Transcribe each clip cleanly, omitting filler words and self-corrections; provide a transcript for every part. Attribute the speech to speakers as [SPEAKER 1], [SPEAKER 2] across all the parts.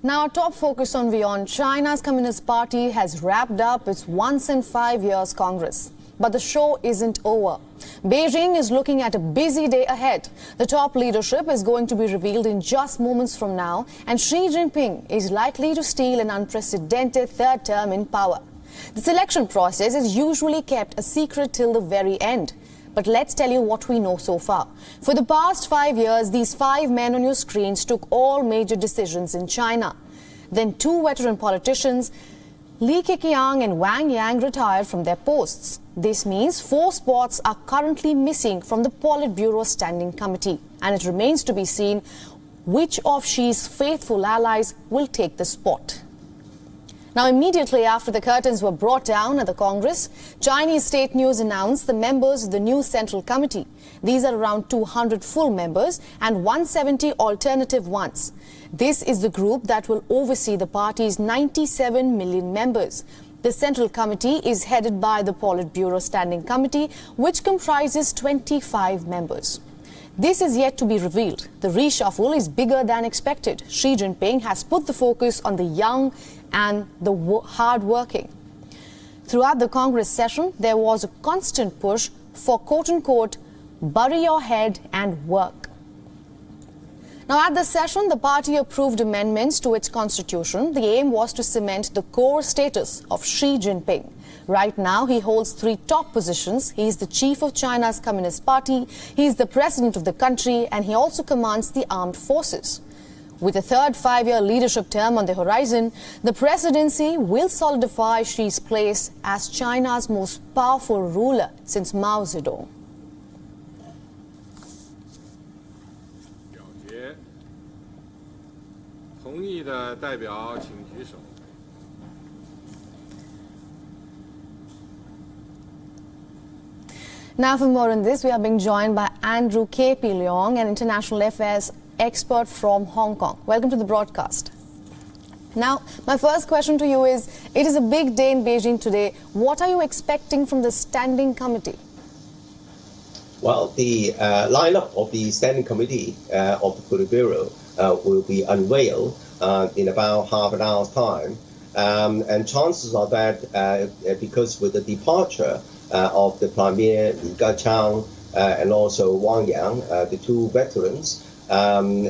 [SPEAKER 1] Now, our top focus on WION. China's Communist Party has wrapped up its once in 5 years Congress. But the show isn't over. Beijing is looking at a busy day ahead. The top leadership is going to be revealed in just moments from now, and Xi Jinping is likely to steal an unprecedented third term in power. The selection process is usually kept a secret till the very end. But let's tell you what we know so far. For the past 5 years, these 5 men on your screens took all major decisions in China. Then 2 veteran politicians, Li Keqiang and Wang Yang, retired from their posts. This means 4 spots are currently missing from the Politburo Standing Committee. And it remains to be seen which of Xi's faithful allies will take the spot. Now, immediately after the curtains were brought down at the Congress, Chinese state news announced the members of the new Central Committee. These are around 200 full members and 170 alternative ones. This is the group that will oversee the party's 97 million members. The Central Committee is headed by the Politburo Standing Committee, which comprises 25 members. This is yet to be revealed. The reshuffle is bigger than expected. Xi Jinping has put the focus on the young and the hard-working. Throughout the Congress session, there was a constant push for, quote-unquote, bury your head and work. Now, at the session, the party approved amendments to its constitution. The aim was to cement the core status of Xi Jinping. Right now, he holds 3 top positions. He is the chief of China's Communist Party, he is the president of the country, and he also commands the armed forces. With a third 5-year leadership term on the horizon, the presidency will solidify Xi's place as China's most powerful ruler since Mao Zedong. Now, for more on this, we are being joined by Andrew K.P. Leong, an international affairs expert from Hong Kong. Welcome to the broadcast. Now, my first question to you is, it is a big day in Beijing today. What are you expecting from the Standing Committee?
[SPEAKER 2] Well, the lineup of the Standing Committee of the Politburo will be unveiled in about half an hour's time. And chances are that because with the departure of the Premier Li Keqiang and also Wang Yang, the 2 veterans, and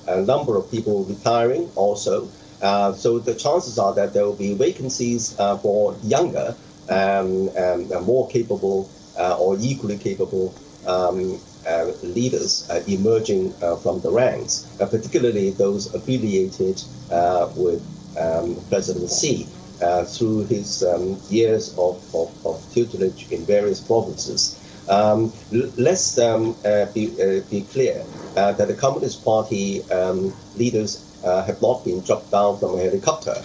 [SPEAKER 2] a number of people retiring also. So the chances are that there will be vacancies for younger, more capable or equally capable leaders emerging from the ranks, particularly those affiliated with President Xi through his years of tutelage in various provinces. Let's be clear that the Communist Party leaders have not been dropped down from a helicopter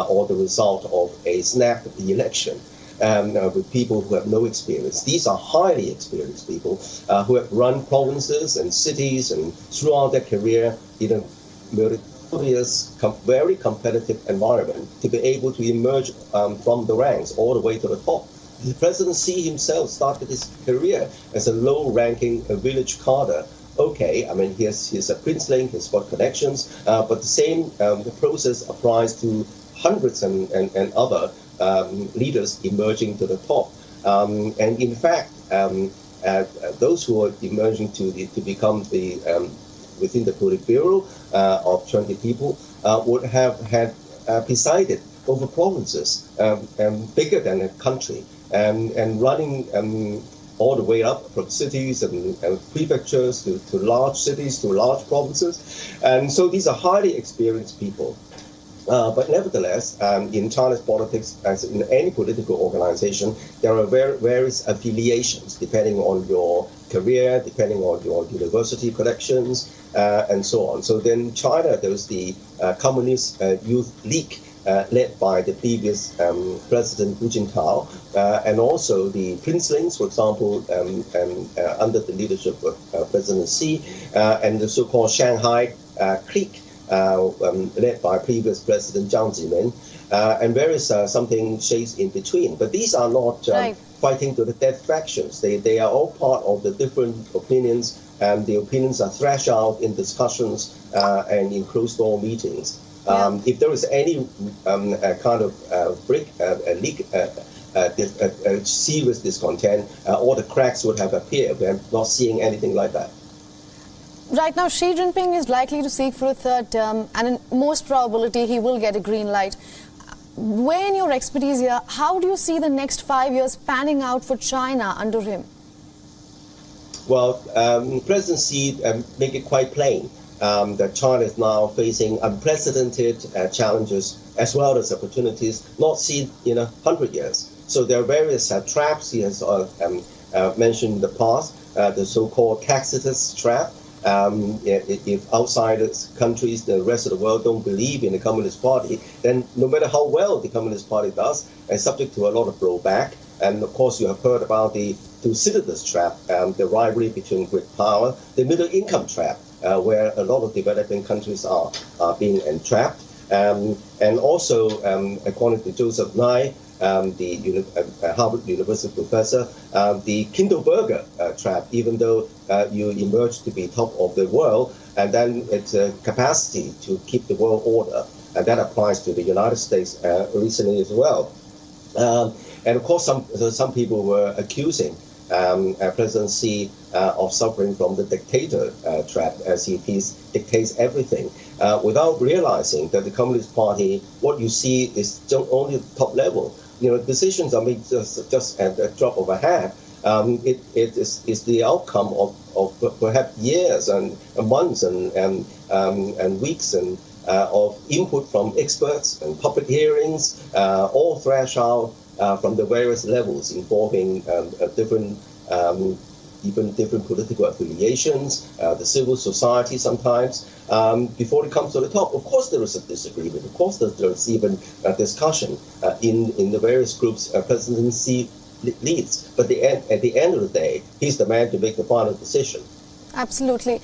[SPEAKER 2] or the result of a snap election with people who have no experience. These are highly experienced people who have run provinces and cities and throughout their career in a meritorious, very competitive environment to be able to emerge from the ranks all the way to the top. The President Xi himself started his career as a low-ranking village cadre. Okay, I mean, he's a princeling, he's got connections, but the same the process applies to hundreds and other leaders emerging to the top. And in fact, those who are emerging to become the within the Politburo of 20 people would have had presided over provinces bigger than a country. And running all the way up from cities and prefectures to large cities, to large provinces. And so these are highly experienced people. But nevertheless, in China's politics, as in any political organization, there are various affiliations depending on your career, depending on your university connections, and so on. So then China, there's the Communist Youth League, led by the previous President Jin Tao, and also the princelings, for example, under the leadership of President Xi, and the so-called Shanghai clique, led by previous President Jiang Zemin, and various something shades in between. But these are not fighting to the death factions. They are all part of the different opinions, and the opinions are thrashed out in discussions and in closed-door meetings. If there was any kind of leak, serious discontent, all the cracks would have appeared. We're not seeing anything like that.
[SPEAKER 1] Right now, Xi Jinping is likely to seek for a third term, and in most probability, he will get a green light. Where in your expertise here, how do you see the next 5 years panning out for China under him?
[SPEAKER 2] Well, President Xi made it quite plain that China is now facing unprecedented challenges as well as opportunities not seen in 100 years. So there are various traps he has mentioned in the past, the so-called Tacitus trap. If outside countries, the rest of the world don't believe in the Communist Party, then no matter how well the Communist Party does, it's subject to a lot of blowback. And of course, you have heard about the Thucydides trap, the rivalry between great power, the middle income trap, where a lot of developing countries are being entrapped. And also, according to Joseph Nye, the Harvard University professor, the Kindleberger trap, even though you emerge to be top of the world, and then it's a capacity to keep the world order, and that applies to the United States recently as well. And of course, some people were accusing President Xi of suffering from the dictator trap, as he dictates everything, without realizing that the Communist Party, what you see is only at the top level. Decisions are made just at the drop of a hat. It is the outcome of perhaps years and months and weeks and of input from experts and public hearings, all threshed out from the various levels involving even different political affiliations, the civil society sometimes, before it comes to the top. Of course there is a disagreement. Of course there's even a discussion in the various groups President Xi leads. But at the end of the day, he's the man to make the final decision. Absolutely.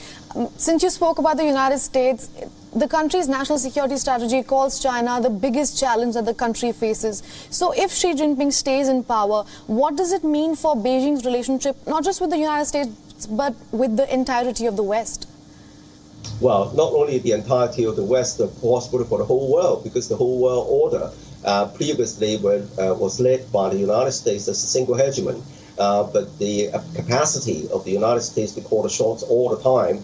[SPEAKER 1] Since you spoke about the United States, the country's national security strategy calls China the biggest challenge that the country faces. So if Xi Jinping stays in power, what does it mean for Beijing's relationship, not just with the United States, but with the entirety of the West?
[SPEAKER 2] Well, not only the entirety of the West, but possibly for the whole world, because the whole world order previously was led by the United States as a single hegemon. But the capacity of the United States to call the shots all the time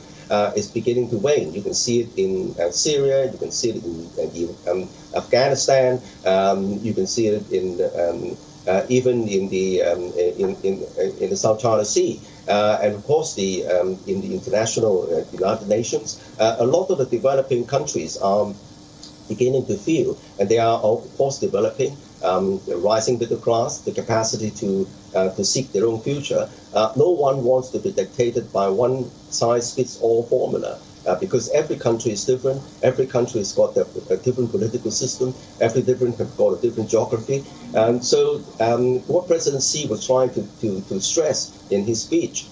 [SPEAKER 2] is beginning to wane. You can see it in Syria. You can see it in Afghanistan. You can see it in even in the South China Sea, and of course in the international United Nations. A lot of the developing countries are beginning to feel, and they are of course developing. The rising middle class, the capacity to seek their own future. No one wants to be dictated by one size fits all formula, because every country is different. Every country has got a different political system. Every different have got a different geography. And so what President Xi was trying to stress in his speech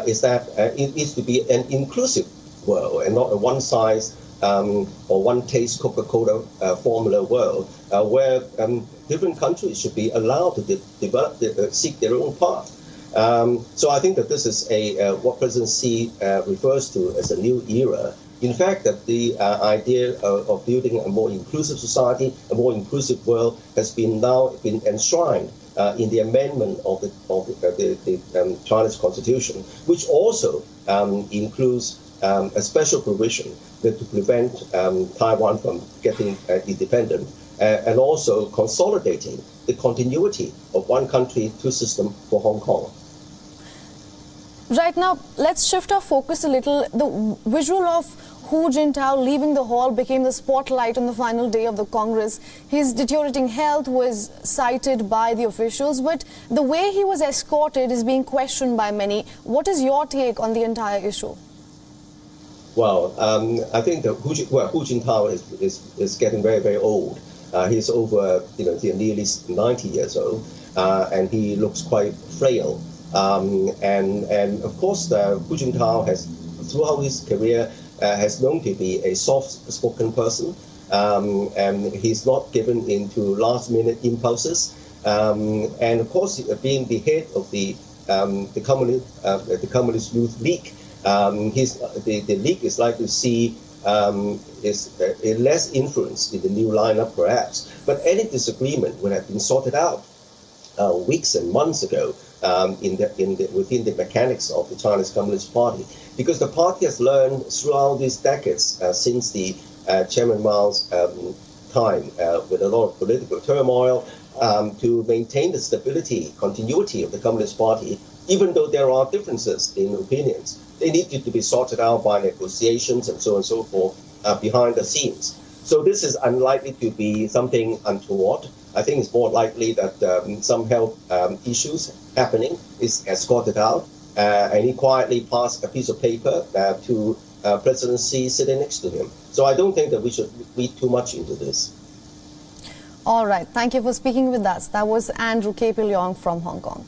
[SPEAKER 2] is that it needs to be an inclusive world and not a one size or one taste Coca-Cola formula world, where different countries should be allowed to develop, seek their own path. So I think that this is what President Xi refers to as a new era. In fact, that the idea of building a more inclusive society, a more inclusive world, has now been enshrined in the amendment of the Chinese Constitution, which also includes a special provision to prevent Taiwan from getting independent, and also consolidating the continuity of one country, two system for Hong Kong.
[SPEAKER 1] Right now, let's shift our focus a little. The visual of Jin Tao leaving the hall became the spotlight on the final day of the Congress. His deteriorating health was cited by the officials, but the way he was escorted is being questioned by many. What is your take on the entire issue?
[SPEAKER 2] Well, I think that Jin Tao is getting very, very old. He's over, nearly 90 years old, and he looks quite frail. And of course, Jin Tao has, throughout his career, has known to be a soft-spoken person, and he's not given into last-minute impulses. And of course, being the head of the Communist Youth League, the league is likely to see is less influence in the new lineup, perhaps. But any disagreement would have been sorted out weeks and months ago within the mechanics of the Chinese Communist Party, because the party has learned throughout these decades since the Chairman Mao's time, with a lot of political turmoil, to maintain the stability, continuity of the Communist Party, even though there are differences in opinions. They need to be sorted out by negotiations and so on and so forth behind the scenes. So this is unlikely to be something untoward. I think it's more likely that some health issues happening is escorted out, and he quietly passed a piece of paper to President Xi sitting next to him. So I don't think that we should read too much into this.
[SPEAKER 1] All right. Thank you for speaking with us. That was Andrew K. Leong from Hong Kong.